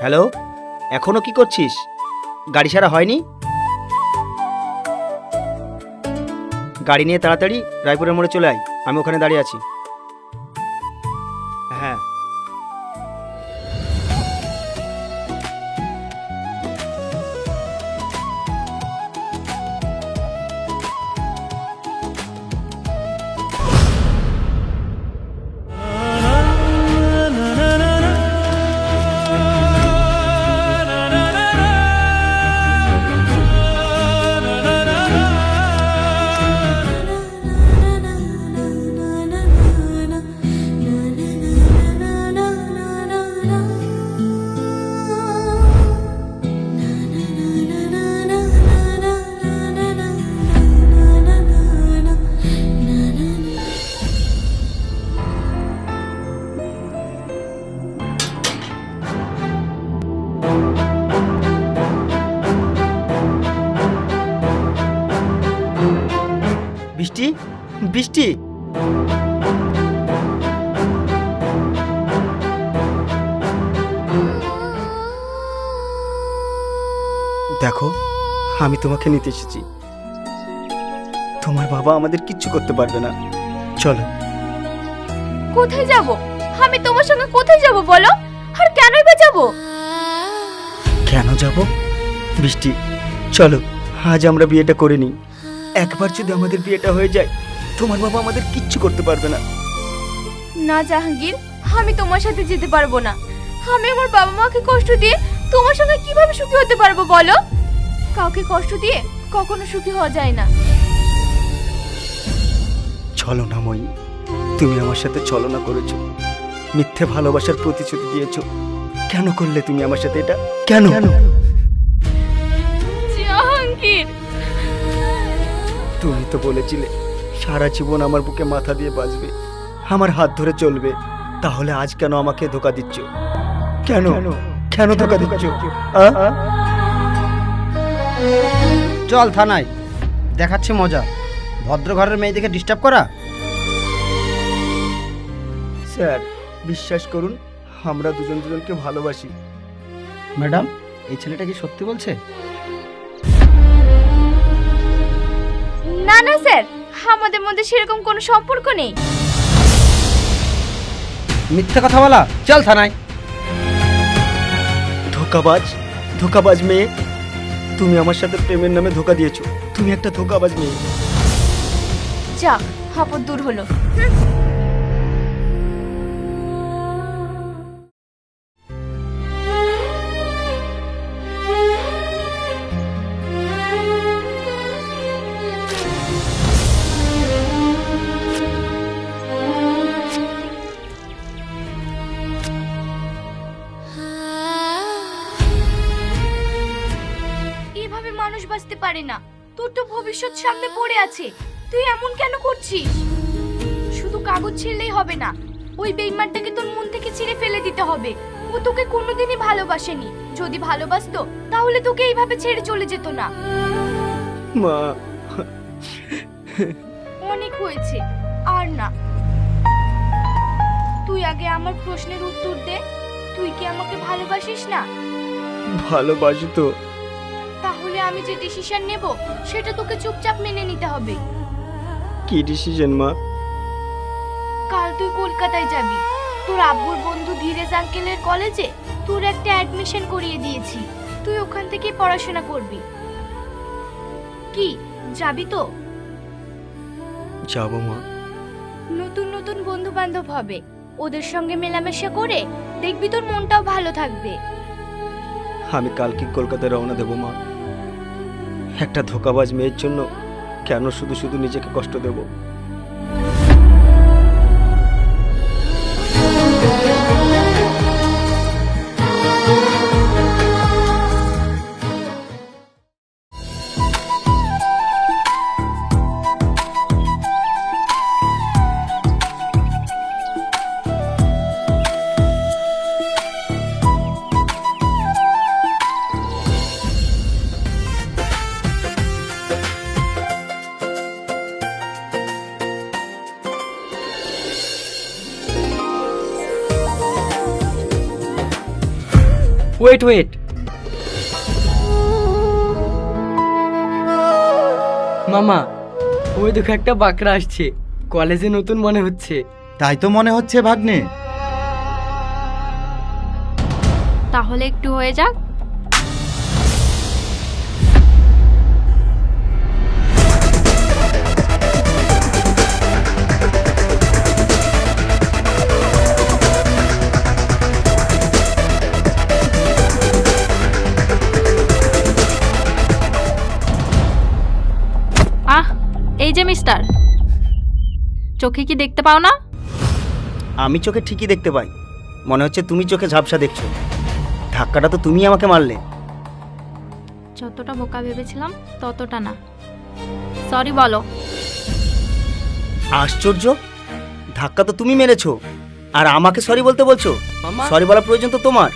Hello, এখনো কি করছিস? গাড়ি ছাড়া হয়নি? গাড়ি নিয়ে তাড়াতাড়ি রায়পুরের মোড়ে চলে আয়, আমি ওখানে দাঁড়িয়ে আছি। হ্যাঁ। বৃষ্টি, বৃষ্টি, দেখো আমি তোমাকে নিতে এসেছি। তোমার বাবা আমাদের কিচ্ছু করতে পারবে না, চলো। কোথায় যাব? আমি তোমার সঙ্গে কোথায় যাব বলো? আর কেনই বা যাব? কেন যাব? বৃষ্টি, চলো আজ আমরা বিয়েটা করে নিই। একবার যদি আমাদের বিয়েটা হয়ে যায়, তোমার বাবা আমাদের কিচ্ছু করতে পারবে না। না জাহাঙ্গীর, আমি তোমার সাথে যেতে পারবো না। আমি আমার বাবা মাকে কষ্ট দিয়ে তোমার সঙ্গে কিভাবে সুখী হতে পারবো বলো? কাউকে কষ্ট দিয়ে কখনো সুখী হওয়া যায় না। চলো না মই, তুমি আমার সাথে ছলনা করেছো, মিথ্যে ভালোবাসার প্রতিশ্রুতি দিয়েছো। কেন করলে তুমি আমার সাথে এটা? কেন? জাহাঙ্গীর, তুমি তো বলেছিলে সারা জীবন আমার বুকে মাথা দিয়ে বাঁচবে, আমার হাত ধরে চলবে। তাহলে আজ কেন আমাকে ধোকা দিচ্ছ? কেন কেন ধোকা দিচ্ছ? চল থানায়, দেখাচ্ছে মজা। ভদ্র ঘরের মেয়েদেরকে ডিস্টার্ব করা। স্যার বিশ্বাস করুন, আমরা দুজন দুজনকে ভালোবাসি। ম্যাডাম, এই ছেলেটা কি সত্যি বলছে? না না স্যার, আমাদের মধ্যে সেরকম কোনো সম্পর্ক নেই। মিথ্যে কথা বলা, চল থানায়। ধোকাবাজ, ধোকাবাজ মেয়ে, তুমি আমার সাথে প্রেমের নামে ধোকা দিয়েছো। তুমি একটা ধোকাবাজ মেয়ে। যা, আপদ দূর হলো। এভাবে মানুষ বাঁচতে পারে না। তোর তো ভবিষ্যৎ সামনে পড়ে আছে, তুই এমন কেন করছিস? শুধু কাগজ ছিঁড়লেই হবে না, ওই বেঈমানটাকে তোর মন থেকে ছিঁড়ে ফেলে দিতে হবে। ও তোকে কোনোদিনই ভালোবাসেনি। যদি ভালোবাসতো তাহলে তোকে এইভাবে ছেড়ে চলে যেত না। মা, অনেক হয়েছে, আর না। তুই আগে আমার প্রশ্নের উত্তর দে, তুই কি আমাকে ভালোবাসিস না? ভালোবাসি তো। তাহলে আমি যে ডিসিশন নেব সেটা তোকে চুপচাপ মেনে নিতে হবে। কি ডিসিশন মা? কাল তুই কলকাতায় যাবি। তোর আব্বুর বন্ধু ধীরেজ আঙ্কেলের কলেজে তোর একটা অ্যাডমিশন করিয়ে দিয়েছি। তুই ওখান থেকে পড়াশোনা করবি। কি, যাবি তো? যাবো মা। নতুন নতুন বন্ধু বান্ধব হবে, ওদের সঙ্গে মেলামেশা করে দেখবি তোর মনটাও ভালো থাকবে। আমি কালকে কলকাতায় রওনা দেবো মা। একটা ধোকাবাজ মেয়ের জন্য কেন শুধু শুধু নিজেকে কষ্ট দেব? ওয়েট ওয়েট, মামা ওই দেখো একটা বাকরা আসছে, কলেজে নতুন মনে হচ্ছে। তাই তো মনে হচ্ছে ভাগ্নে। তাহলে একটু হয়ে যাক। এই যে মিস্টার, চোখে কি দেখতে পাও না? আমি চোখে ঠিকই দেখতে পাই, মনে হচ্ছে তুমি চোখে ঝাপসা দেখছো। ধাক্কাটা তো তুমি আমাকে মারলে। যতটা বোকা ভেবেছিলাম ততটা না। সরি বলো। আশ্চর্য, ধাক্কা তো তুমি মেরেছো আর আমাকে সরি বলতে বলছো? মামা সরি বলার প্রয়োজন তো তোমার।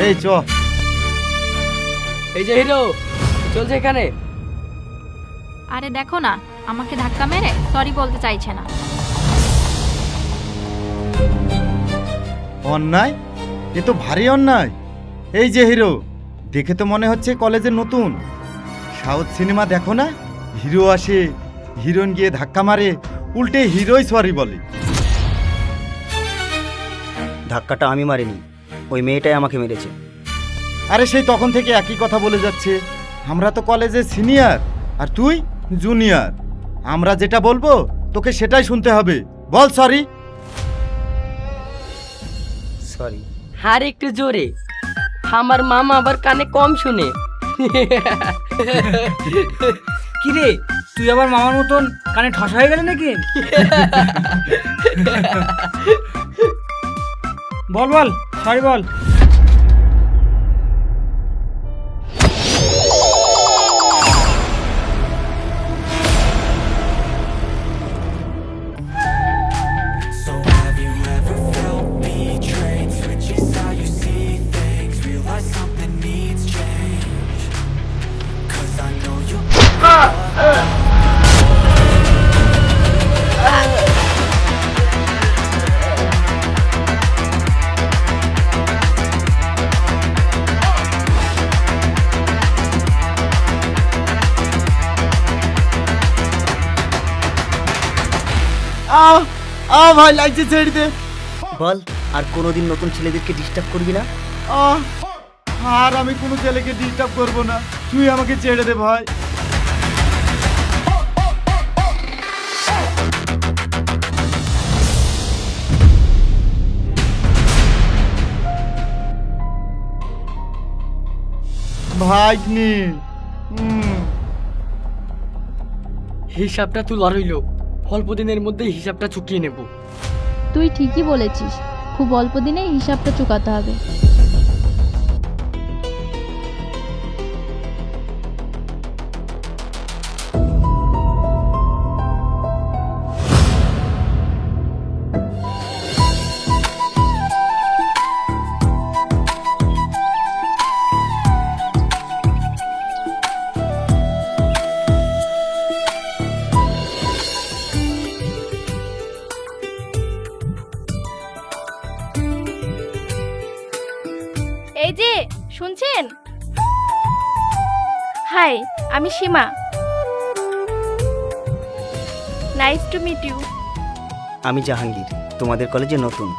এই চ। এই যে হিরো চলছে এখানে। আরে দেখো না, আমাকে ধাক্কা মেরে সরি বলতে চাইছে না। অন্যায়? এ তো ভারী অন্যায়। এই যে হিরো, দেখে তো মনে হচ্ছে কলেজের নতুন। সাউথ সিনেমা দেখো না, হিরো আসে, হিরোইন গিয়ে ধাক্কা মারে, উল্টে হিরোই সরি বলে। ধাক্কাটা আমি মারিনি, ওই মেয়েটাই আমাকে মেরেছে। আরে সেই তখন থেকে একই কথা বলে যাচ্ছে। আমরা তো কলেজের সিনিয়র আর তুই জুনিয়র। আমরা যেটা বলবো তোকে সেটাই শুনতে হবে। বল সরি। সরি। আর একটু জোরে, আমার মামা আবার কানে কম শুনে। কিরে, তুই আবার মামার মতন কানে ঠসা হয়ে গেলি নাকি? বল বল, সরি বল। ভাই লাগছে, ছেড়ে দে। বল, আর কোনোদিন নতুন ছেলেদেরকে ডিস্টার্ব করবি না। আর আমি কোনো ছেলেকে ডিস্টার্ব করবো না, তুই আমাকে ছেড়ে দে ভাই। ভাগ্নি, হিসাবটা তুলা রইল, অল্প দিনের মধ্যে হিসাবটা চুকিয়ে নেব। তুই ঠিকই বলেছিস, খুব অল্প দিনেই হিসাবটা চুকাতে হবে। এই যে শুনছেন? হাই, আমি Seema. Nice to meet you. আমি জাহাঙ্গীর, তোমাদের কলেজে নতুন।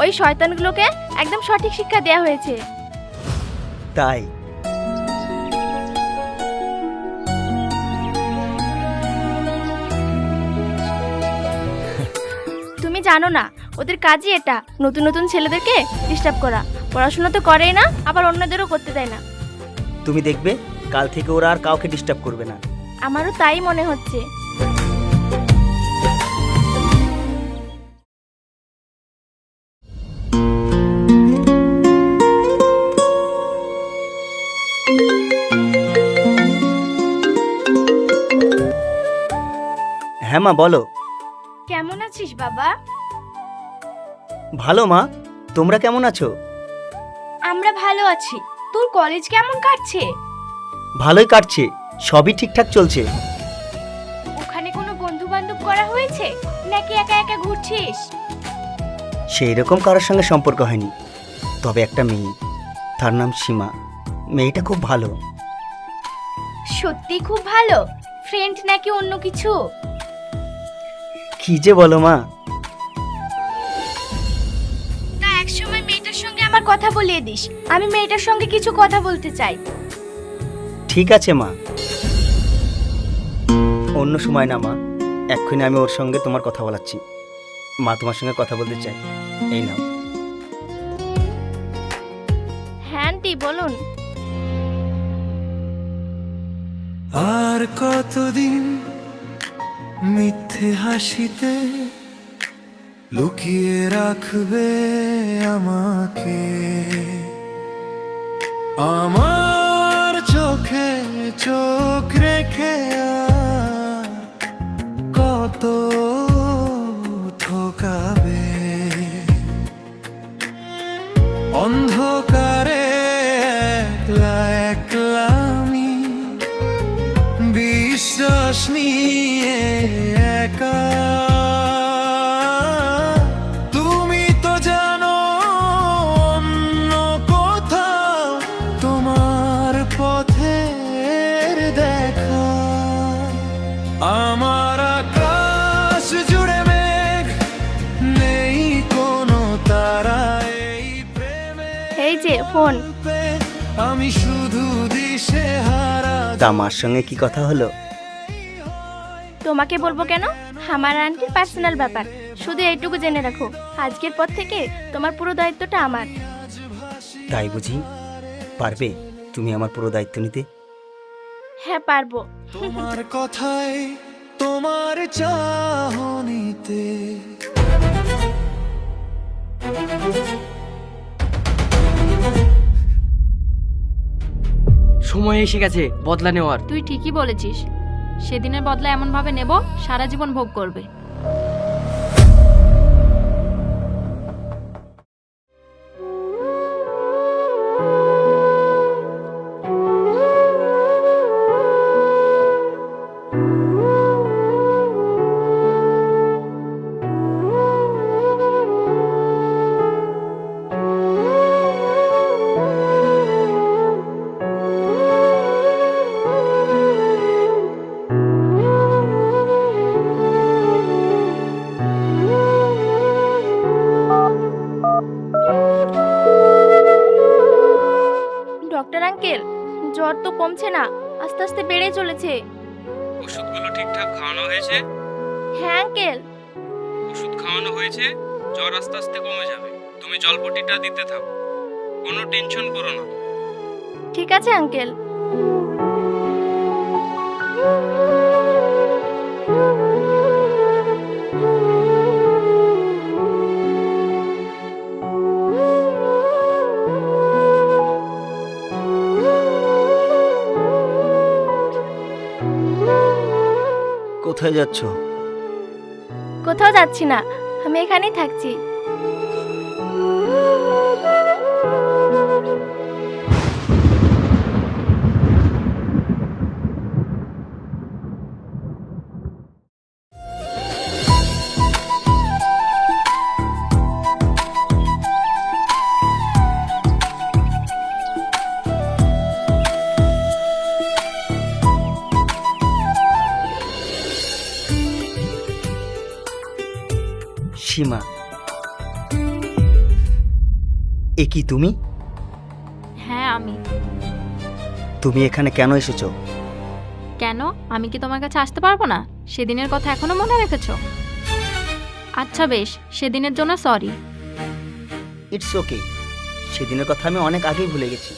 ওই শয়তানগুলোকে একদম সঠিক শিক্ষা দেয়া হয়েছে। তাই? তুমি জানো না, ওদের কাজই এটা, নতুন নতুন ছেলেদেরকে ডিস্টার্ব করা। পড়াশোনা তো করেই না, আবার অন্যদেরও করতে দেয় না। তুমি দেখবে কাল থেকে ওরা আর কাউকে ডিস্টার্ব করবে না। আমারও তাই মনে হচ্ছে। হ্যাঁ মা, বলো। কেমন আছিস বাবা? ভালো মা, তোমরা কেমন আছো? আমরা ভালো আছি। তোর কলেজ কেমন কাটছে? ভালোই কাটছে, সবই ঠিকঠাক চলছে। ওখানে কোনো বন্ধু বান্ধব করা হয়েছে নাকি একা একা ঘুরছিস? সেই রকম কারোর সঙ্গে সম্পর্ক হয়নি, তবে একটা মেয়ে, তার নাম সীমা। মেয়েটা খুব ভালো। সত্যি খুব ভালো? ফ্রেন্ড নাকি অন্য কিছু? কি যে বলো মা। তা একসময় মেয়েটার সঙ্গে আমার কথা বলিয়ে দিস, আমি মেয়েটার সঙ্গে কিছু কথা বলতে চাই। ঠিক আছে মা, অন্য সময় না মা, এক্ষুনি আমি ওর সঙ্গে তোমার কথা বলাচ্ছি। মা তোমার সঙ্গে কথা বলতে চাই, এই নাও। হ্যাঁ আন্টি বলুন। আর কতদিন মিথ্যে হাসিতে লুকিয়ে রাখবে আমাকে, আমার চোখে চোখ রেখে আর কত ঠকাবে, অন্ধকারে একলা একলা আমি বিশ্বাস নিয়ে একা। তুমি তো জানো অন্য কোথাও তোমার পথের দেখা, আমার আকাশ জুড়ে মেঘ নেই কোনো তারা, এই প্রেমে এই যে ফোন। আমি শুধু দিশে হারা। তা মার সঙ্গে কি কথা হলো? তোমাকে বলবো কেন? আমার আন্টির পার্সোনাল ব্যাপার। শুধু এইটুকু জেনে রাখো, আজকের পর থেকে তোমার পুরো দায়িত্বটা আমার। তাই বুঝি? পারবে তুমি আমার পুরো দায়িত্ব নিতে? হ্যাঁ পারবো। তোমার কথায় তোমার চাহনিতে সময় এসে গেছে বদলা নেওয়ার। তুই ঠিকই বলেছিস, সেদিনের বদলা এমনভাবে নেব সারা জীবন ভোগ করবে। ডক্টর আঙ্কেল, জ্বর তো কমছে না, আস্তে আস্তে বেড়ে চলেছে। ওষুধগুলো ঠিকঠাক খাওয়ানো হয়েছে? হ্যাঁ আঙ্কেল। ওষুধ খাওয়ানো হয়েছে, জ্বর আস্তে আস্তে কমে যাবে। তুমি জলপট্টিটা দিতে থাকো, কোনো টেনশন করো না। ঠিক আছে আঙ্কেল। কোথায় যাচ্ছ? কোথাও যাচ্ছি না, আমি এখানেই থাকছি। সীমা, এ কি তুমি? হ্যাঁ আমি। তুমি এখানে কেন এসেছো? কেন, আমি কি তোমার কাছে আসতে পারবো না? সেদিনের কথা এখনো মনে রেখেছো? আচ্ছা বেশ, সেদিনের জন্য সরি। ইটস ওকে, সেদিনের কথা আমি অনেক আগেই ভুলে গেছি।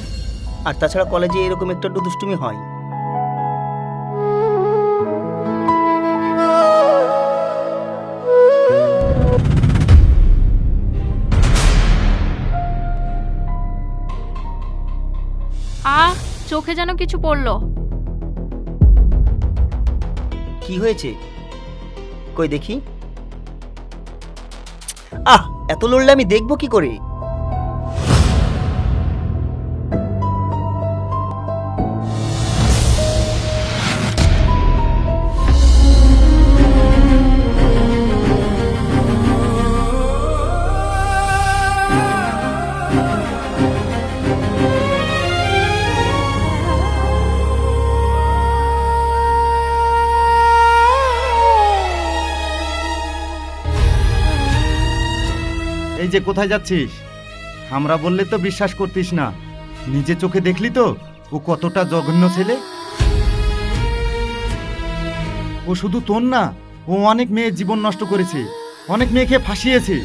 আর তাছাড়া কলেজে এরকম একটু দুষ্টুমি হয়। আহ, চোখে যেন কিছু পড়লো। কি হয়েছে? কই দেখি। এত লড়লে আমি দেখবো কি করে? এই যে কোথায় যাচ্ছিস? আমরা বললে তো বিশ্বাস করতিস না, নিজে চোখে দেখলি তো ও কতটা জঘন্য ছেলে। ও শুধু তোর না, ও অনেক মেয়ের জীবন নষ্ট করেছে, অনেক মেয়েকে ফাঁসিয়েছে।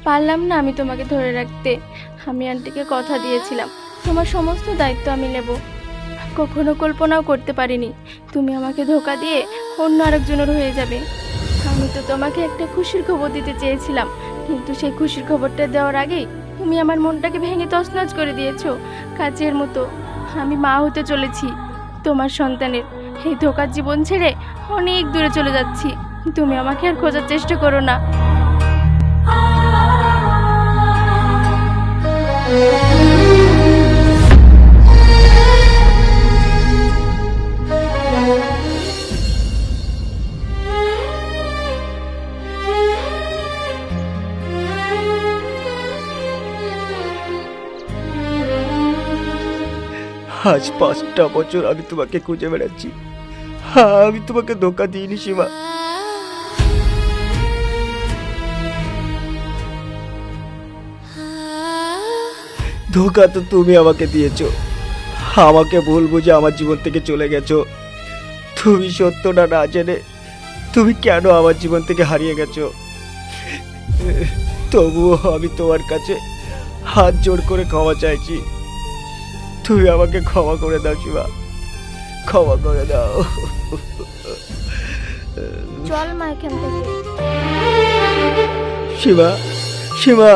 পারলাম না আমি তোমাকে ধরে রাখতে। আমি আন্টিকে কথা দিয়েছিলাম তোমার সমস্ত দায়িত্ব আমি নেব। কখনো কল্পনাও করতে পারিনি তুমি আমাকে ধোকা দিয়ে অন্য আরেকজনের হয়ে যাবে। আমি তো তোমাকে একটা খুশির খবর দিতে চেয়েছিলাম, কিন্তু সেই খুশির খবরটা দেওয়ার আগেই তুমি আমার মনটাকে ভেঙে তছনছ করে দিয়েছো কাচের মতো। আমি মা হতে চলেছি তোমার সন্তানের। এই ধোকার জীবন ছেড়ে অনেক দূরে চলে যাচ্ছি। তুমি আমাকে আর খোঁজার চেষ্টা করো না। আজ 5টা বছর আমি তোমাকে খুঁজে বেড়াচ্ছি। আমি তোমাকে ধোকা দিইনি সীমা। ধোকা তো তুমি আমাকে দিয়েছো। আমাকে ভুল বুঝে আমার জীবন থেকে চলে গেছো। তুমি সত্যটা না জেনে তুমি কেন আমার জীবন থেকে হারিয়ে গেছো? তবুও আমি তোমার কাছে হাত জোড় করে ক্ষমা চাইছি। তুমি আমাকে ক্ষমা করে দাও সীমা, ক্ষমা করে দাও। চল মা এখান থেকে। সীমা, সীমা।